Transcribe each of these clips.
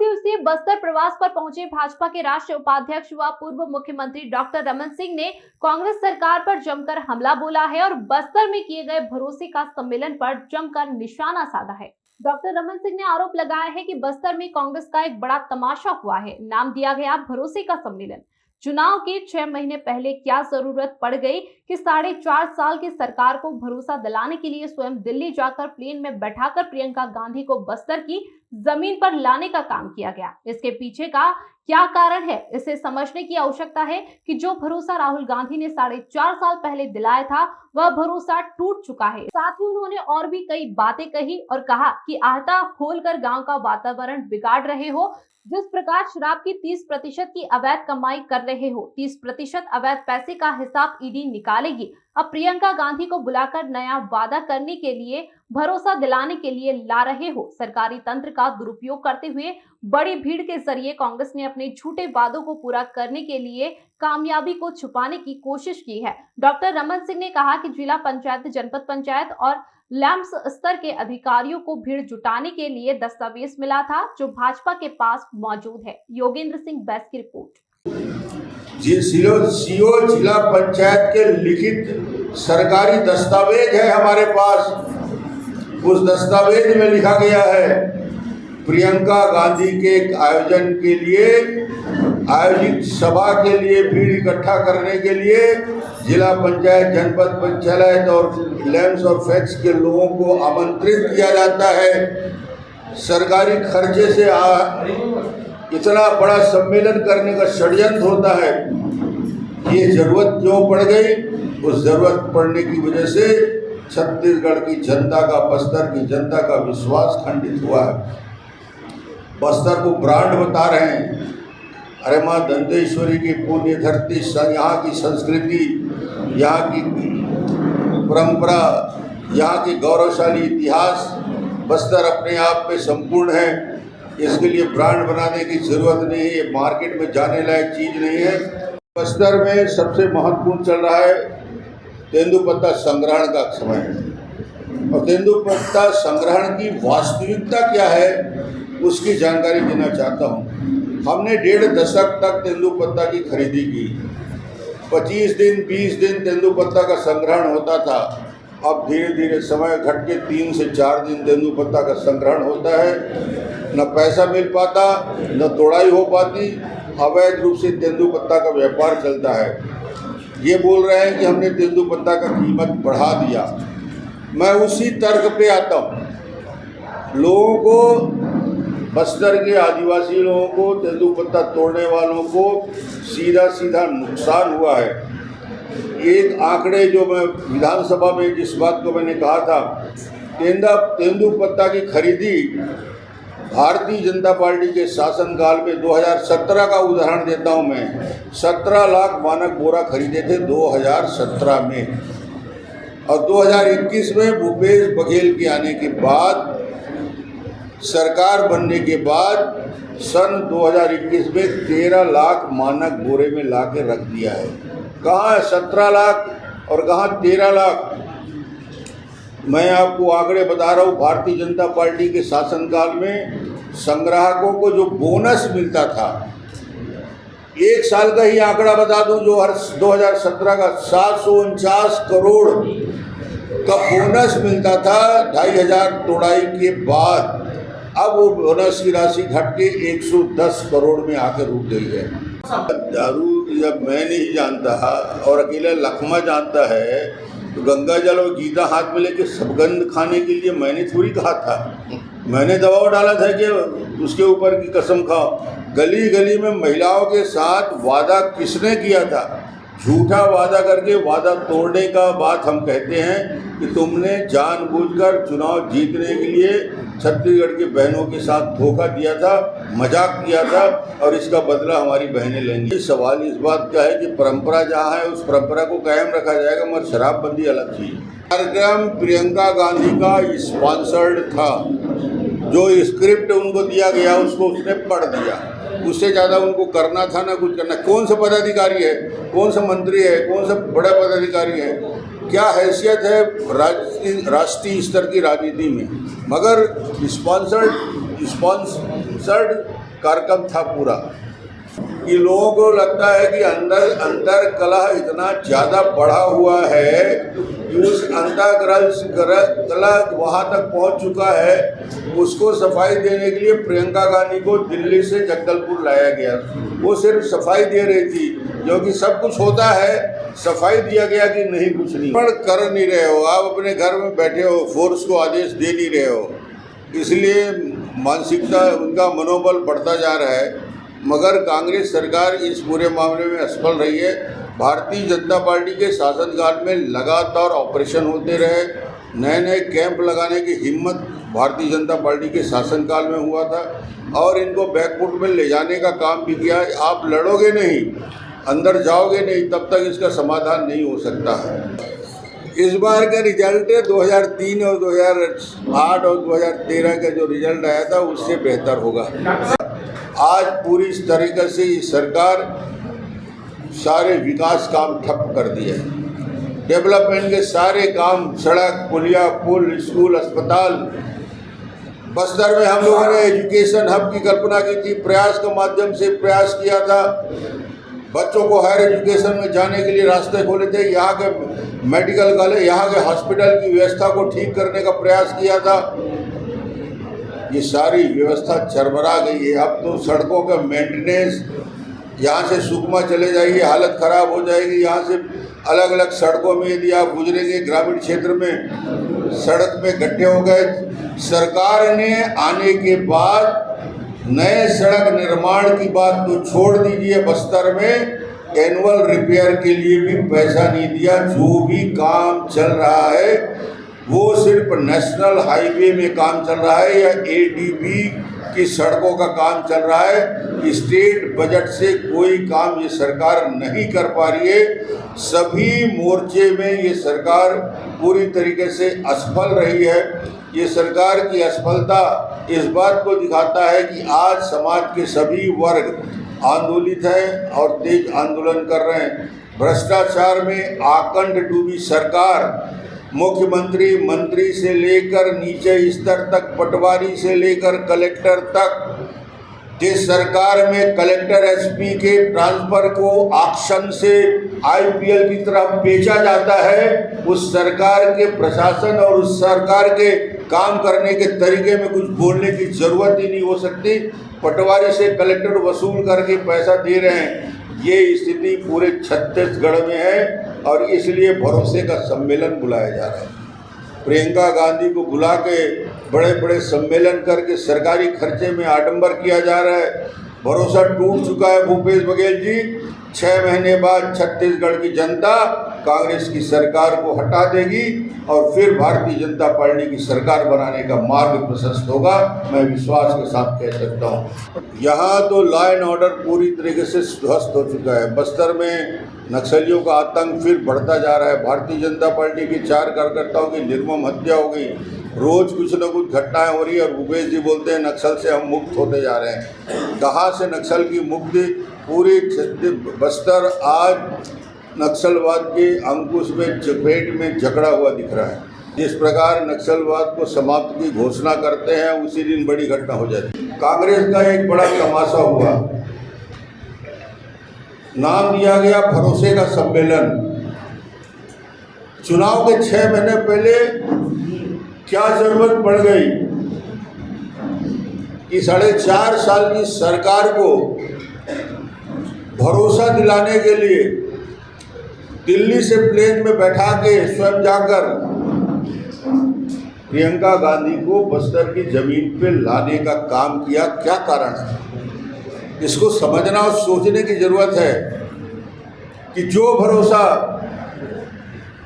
दिवसीय बस्तर प्रवास पर पहुंचे भाजपा के राष्ट्रीय उपाध्यक्ष व पूर्व मुख्यमंत्री डॉक्टर रमन सिंह ने कांग्रेस सरकार पर जमकर हमला बोला है और बस्तर में किए गए भरोसे का सम्मेलन पर जमकर निशाना साधा है। डॉक्टर रमन सिंह ने आरोप लगाया है कि बस्तर में कांग्रेस का एक बड़ा तमाशा हुआ है। नाम दिया गया भरोसे का सम्मेलन। चुनाव के 6 महीने पहले क्या जरूरत पड़ गई कि 4.5 साल की सरकार को भरोसा दिलाने के लिए स्वयं दिल्ली जाकर प्लेन में बैठाकर प्रियंका गांधी को बस्तर की जमीन पर लाने का काम किया गया। इसके पीछे का क्या कारण है, इसे समझने की आवश्यकता है कि जो भरोसा राहुल गांधी ने 4.5 साल पहले दिलाया था वह भरोसा टूट चुका है। साथ ही उन्होंने और भी कई बातें कही और कहा कि आहता खोलकर गांव का वातावरण बिगाड़ रहे हो। जिस प्रकार शराब की 30% की अवैध कमाई कर रहे हो, 30% अवैध पैसे का हिसाब ईडी निकालेगी। अब प्रियंका गांधी को बुलाकर नया वादा करने के लिए, भरोसा दिलाने के लिए ला रहे हो। सरकारी तंत्र का दुरुपयोग करते हुए बड़ी भीड़ के जरिए कांग्रेस ने अपने झूठे वादों को पूरा करने के लिए कामयाबी को छुपाने की कोशिश की है। डॉक्टर रमन सिंह ने कहा कि जिला पंचायत, जनपद पंचायत और लैंप्स स्तर के अधिकारियों को भीड़ जुटाने के लिए दस्तावेज मिला था जो भाजपा के पास मौजूद है। योगेंद्र सिंह बैस की रिपोर्ट। सीओ जिला पंचायत के लिखित सरकारी दस्तावेज है हमारे पास। उस दस्तावेज में लिखा गया है प्रियंका गांधी के एक आयोजन के लिए, आयोजित सभा के लिए भीड़ इकट्ठा करने के लिए जिला पंचायत, जनपद पंचायत और लैंप्स और फैक्स के लोगों को आमंत्रित किया जाता है। सरकारी खर्चे से इतना बड़ा सम्मेलन करने का षड्यंत्र होता है। ये जरूरत क्यों पड़ गई? उस जरूरत पड़ने की वजह से छत्तीसगढ़ की जनता का, बस्तर की जनता का विश्वास खंडित हुआ है। बस्तर को ब्रांड बता रहे हैं। अरे माँ दंतेश्वरी की पुण्य धरती, यहाँ की संस्कृति, यहाँ की परंपरा, यहाँ की गौरवशाली इतिहास, बस्तर अपने आप में संपूर्ण है। इसके लिए ब्रांड बनाने की जरूरत नहीं है। ये मार्केट में जाने लायक चीज़ नहीं है। बस्तर में सबसे महत्वपूर्ण चल रहा है तेंदुपत्ता संग्रहण का समय है और तेंदुपत्ता संग्रहण की वास्तविकता क्या है उसकी जानकारी देना चाहता हूँ। हमने 1.5 दशक तक तेंदुपत्ता की खरीदी की। 25 दिन 20 दिन तेंदुपत्ता का संग्रहण होता था। अब धीरे धीरे समय घट के 3 से 4 दिन तेंदुपत्ता का संग्रहण होता है। न पैसा मिल पाता, न तोड़ाई हो पाती। अवैध रूप से तेंदुपत्ता का व्यापार चलता है। ये बोल रहे हैं कि हमने तेंदुपत्ता का कीमत बढ़ा दिया। मैं उसी तर्क पे आता हूँ। लोगों को, बस्तर के आदिवासी लोगों को, तेंदुपत्ता तोड़ने वालों को सीधा सीधा नुकसान हुआ है। एक आंकड़े जो मैं विधानसभा में जिस बात को मैंने कहा था, तेंदुपत्ता की खरीदी भारतीय जनता पार्टी के शासनकाल में 2017 का उदाहरण देता हूं मैं। 17 लाख मानक बोरा खरीदे थे 2017 में और 2021 में भूपेश बघेल के आने के बाद, सरकार बनने के बाद सन 2021 में 13 लाख मानक बोरे में ला के रख दिया है। कहाँ है 17 लाख और कहाँ 13 लाख? मैं आपको आंकड़े बता रहा हूँ। भारतीय जनता पार्टी के शासनकाल में संग्राहकों को जो बोनस मिलता था, एक साल का ही आंकड़ा बता दूं, जो हर 2017 का 749 करोड़ का बोनस मिलता था 2500 तोड़ाई के बाद। अब वो बोनस की राशि घट के 110 करोड़ में आकर रुक गई है। दारू जब मैं नहीं जानता और अकेला लखमा जानता है तो गंगा जल और गीता हाथ में लेके सबगंध खाने के लिए मैंने थोड़ी कहा था। मैंने दबाव डाला था कि उसके ऊपर की कसम खाओ। गली गली में महिलाओं के साथ वादा किसने किया था? झूठा वादा करके वादा तोड़ने का बात हम कहते हैं कि तुमने जानबूझकर चुनाव जीतने के लिए छत्तीसगढ़ के बहनों के साथ धोखा दिया था, मजाक किया था और इसका बदला हमारी बहनें लेंगी। सवाल इस बात का है कि परंपरा जहाँ है उस परंपरा को कायम रखा जाएगा, मगर शराबबंदी अलग चीज। कार्यक्रम प्रियंका गांधी का स्पॉन्सर्ड था। जो स्क्रिप्ट उनको दिया गया उसको उसने पढ़ दिया। उससे ज़्यादा उनको करना था ना कुछ करना। कौन सा पदाधिकारी है, कौन सा मंत्री है, कौन सा बड़ा पदाधिकारी है, क्या हैसियत है राष्ट्रीय स्तर की राजनीति में? मगर absurd कार्यक्रम था पूरा। कि लोगों को लगता है कि अंतर कलह इतना ज़्यादा बढ़ा हुआ है कि उस कलह वहाँ तक पहुँच चुका है, उसको सफाई देने के लिए प्रियंका गांधी को दिल्ली से जगदलपुर लाया गया। वो सिर्फ सफाई दे रही थी, जो कि सब कुछ होता है, सफाई दिया गया कि नहीं कुछ नहीं। पर कर नहीं रहे हो, आप अपने घर में बैठे हो, फोर्स को आदेश दे नहीं रहे हो, इसलिए मानसिकता उनका मनोबल बढ़ता जा रहा है। मगर कांग्रेस सरकार इस पूरे मामले में असफल रही है। भारतीय जनता पार्टी के शासनकाल में लगातार ऑपरेशन होते रहे, नए नए कैंप लगाने की हिम्मत भारतीय जनता पार्टी के शासनकाल में हुआ था और इनको बैकफुट में ले जाने का काम भी किया। आप लड़ोगे नहीं, अंदर जाओगे नहीं, तब तक इसका समाधान नहीं हो सकता है। इस बार का रिजल्ट 2003 और 2008 और 2013 का जो रिजल्ट आया था उससे बेहतर होगा। आज पूरी तरीके से ये सरकार सारे विकास काम ठप कर दिए हैं। डेवलपमेंट के सारे काम, सड़क, पुलिया, पुल, स्कूल, अस्पताल। बस्तर में हम लोगों ने एजुकेशन हब की कल्पना की थी, प्रयास के माध्यम से प्रयास किया था, बच्चों को हायर एजुकेशन में जाने के लिए रास्ते खोले थे, यहाँ के मेडिकल कॉलेज, यहाँ के हॉस्पिटल की व्यवस्था को ठीक करने का प्रयास किया था। ये सारी व्यवस्था चरमरा गई है। अब तो सड़कों का मेंटेनेंस, यहाँ से सुकमा चले जाइए हालत ख़राब हो जाएगी। यहाँ से अलग अलग सड़कों में यदि आप गुजरेंगे, ग्रामीण क्षेत्र में सड़क में गड्ढे हो गए। सरकार ने आने के बाद नए सड़क निर्माण की बात तो छोड़ दीजिए, बस्तर में एनुअल रिपेयर के लिए भी पैसा नहीं दिया। जो भी काम चल रहा है वो सिर्फ नेशनल हाईवे में काम चल रहा है या एडीबी की सड़कों का काम चल रहा है। स्टेट बजट से कोई काम ये सरकार नहीं कर पा रही है। सभी मोर्चे में ये सरकार पूरी तरीके से असफल रही है। ये सरकार की असफलता इस बात को दिखाता है कि आज समाज के सभी वर्ग आंदोलित हैं और तेज आंदोलन कर रहे हैं। भ्रष्टाचार में आकंठ डूबी सरकार, मुख्यमंत्री, मंत्री से लेकर नीचे स्तर तक, पटवारी से लेकर कलेक्टर तक, जिस सरकार में कलेक्टर एसपी के ट्रांसफर को ऑक्शन से आईपीएल की तरह बेचा जाता है, उस सरकार के प्रशासन और उस सरकार के काम करने के तरीके में कुछ बोलने की जरूरत ही नहीं हो सकती। पटवारी से कलेक्टर वसूल करके पैसा दे रहे हैं। ये स्थिति पूरे छत्तीसगढ़ में है और इसलिए भरोसे का सम्मेलन बुलाया जा रहा है। प्रियंका गांधी को बुला के बड़े बड़े सम्मेलन करके सरकारी खर्चे में आडंबर किया जा रहा है। भरोसा टूट चुका है भूपेश बघेल जी। 6 महीने बाद छत्तीसगढ़ की जनता कांग्रेस की सरकार को हटा देगी और फिर भारतीय जनता पार्टी की सरकार बनाने का मार्ग प्रशस्त होगा, मैं विश्वास के साथ कह सकता हूँ। यहाँ तो लॉ एंड ऑर्डर पूरी तरीके से ध्वस्त हो चुका है। बस्तर में नक्सलियों का आतंक फिर बढ़ता जा रहा है। भारतीय जनता पार्टी के 4 कार्यकर्ताओं की निर्मम हत्या हो गई। रोज कुछ न कुछ घटनाएं हो रही है और भूपेश जी बोलते हैं नक्सल से हम मुक्त होते जा रहे हैं। कहाँ से नक्सल की मुक्ति? पूरी बस्तर आज नक्सलवाद के अंकुश में, चपेट में जकड़ा हुआ दिख रहा है। जिस प्रकार नक्सलवाद को समाप्त की घोषणा करते हैं उसी दिन बड़ी घटना हो जाती है। कांग्रेस का एक बड़ा तमाशा हुआ, नाम दिया गया भरोसे का सम्मेलन। चुनाव के 6 महीने पहले क्या जरूरत पड़ गई कि 4.5 साल की सरकार को भरोसा दिलाने के लिए दिल्ली से प्लेन में बैठा के स्वयं जाकर प्रियंका गांधी को बस्तर की जमीन पे लाने का काम किया? क्या कारण है? इसको समझना और सोचने की जरूरत है कि जो भरोसा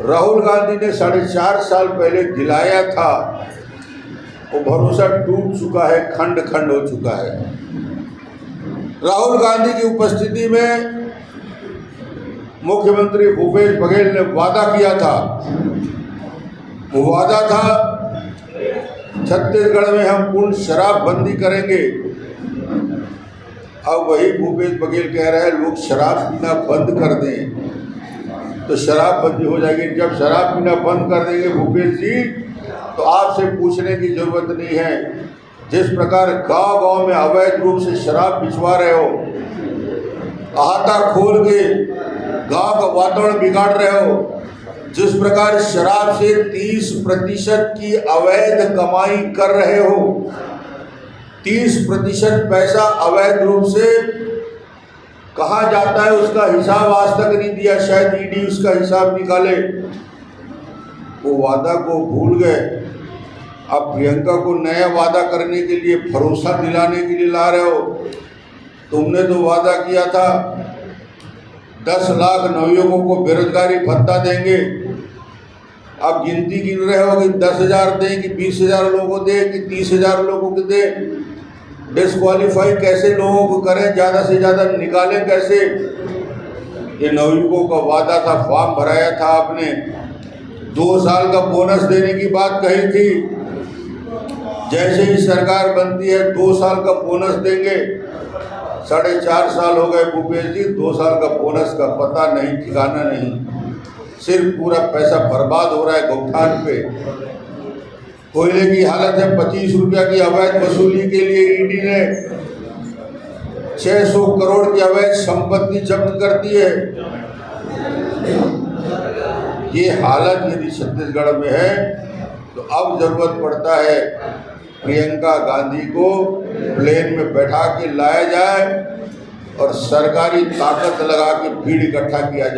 राहुल गांधी ने 4.5 साल पहले दिलाया था वो भरोसा टूट चुका है, खंड खंड हो चुका है। राहुल गांधी की उपस्थिति में मुख्यमंत्री भूपेश बघेल ने वादा किया था, वो वादा था छत्तीसगढ़ में हम पूर्ण शराबबंदी करेंगे। अब वही भूपेश बघेल कह रहे हैं लोग शराब पीना बंद कर दें तो शराबबंदी हो जाएगी। जब शराब पीना बंद कर देंगे भूपेश जी तो आपसे पूछने की जरूरत नहीं है जिस प्रकार गांव गांव में अवैध रूप से शराब बिचवा रहे हो, अहाता खोल के गांव का वातावरण बिगाड़ रहे हो, जिस प्रकार शराब से 30% की अवैध कमाई कर रहे हो, 30% पैसा अवैध रूप से कहाँ जाता है उसका हिसाब आज तक नहीं दिया, शायद ईडी उसका हिसाब निकाले। वो वादा को भूल गए। अब प्रियंका को नया वादा करने के लिए, भरोसा दिलाने के लिए ला रहे हो। तुमने तो वादा किया था 10 लाख नवयुवकों को बेरोजगारी भत्ता देंगे। अब गिनती गिन रहे हो कि 10,000 दें कि 20,000 लोगों को दें कि 30,000 लोगों को दें। डिस्क्वालीफाई कैसे लोगों को करें, ज़्यादा से ज़्यादा निकालें कैसे। ये नवयुवकों का वादा था, फॉर्म भराया था आपने। 2 साल का बोनस देने की बात कही थी। जैसे ही सरकार बनती है 2 साल का बोनस देंगे। 4.5 साल हो गए भूपेश जी, 2 साल का बोनस का पता नहीं, ठिकाना नहीं। सिर्फ पूरा पैसा बर्बाद हो रहा है गौठान पे। कोयले की हालत है, 25 रुपया की अवैध वसूली के लिए ईडी ने 600 करोड़ की अवैध संपत्ति जब्त कर दी है। ये हालत यदि छत्तीसगढ़ में है तो अब जरूरत पड़ता है प्रियंका गांधी को प्लेन में बैठा के लाया जाए और सरकारी ताकत लगा के भीड़ इकट्ठा किया जाए।